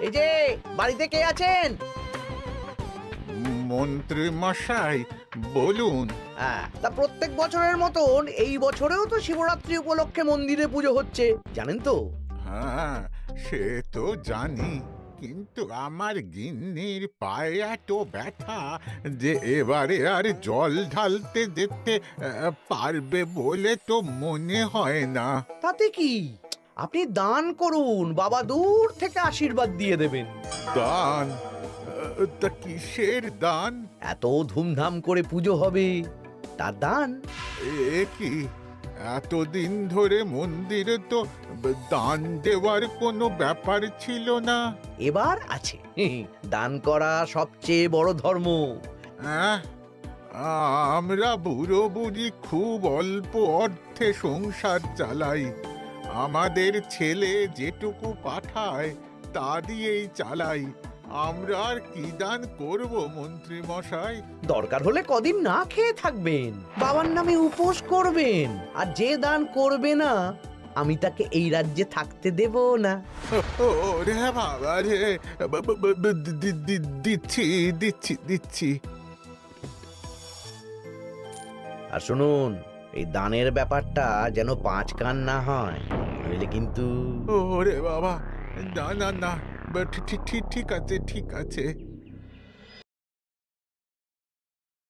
এই যে বাড়িতে কে আছেন? মন্ত্রী মশাই, বলুন। তা প্রত্যেক বছরের মতন এই বছরেও তো শিবরাত্রি উপলক্ষে মন্দিরে পুজো হচ্ছে, জানেন তো? হ্যাঁ, সে তো জানি, কিন্তু আমার গিন্নির পায়ে এত ব্যথা যে এবারে আর জল ঢালতে যেতে পারবে বলে তো মনে হয় না। তাতে কি, আপনি দান করুন, বাবা দূর থেকে আশীর্বাদ দিয়ে দেবেন। দান? তা কিসের দান? এত ধুমধাম করে পুজো হবে, তার দান। এ কি, এতদিন ধরে মন্দিরে তো দান দেওয়ার কোনো ব্যাপার ছিল না। এবার আছে। দান করা সবচেয়ে বড় ধর্ম। আহ, আমরা বুড়ো বুড়ি খুব অল্প অর্থে সংসার চালাই। আমাদের ছেলে যেটুকু পাঠায় তা দিয়েই চালাই। আমরা আর কি দান করব মন্ত্রী মশাই? দরকার হলে কদিন না খেয়ে থাকবেন, বাবার নামে উপোস করবেন, আর যে দান করবে না আমি তাকে এই রাজ্যে থাকতে দেব না। ওরে বাবা রে, দিচ্ছি দিচ্ছি দিচ্ছি। আর শুনুন, এই দানের ব্যাপারটা যেন পাঁচ কান না হয়, নইলে কিন্তু। ওরে বাবা, না না না, ঠিক ঠিক ঠিক আছে, ঠিক আছে।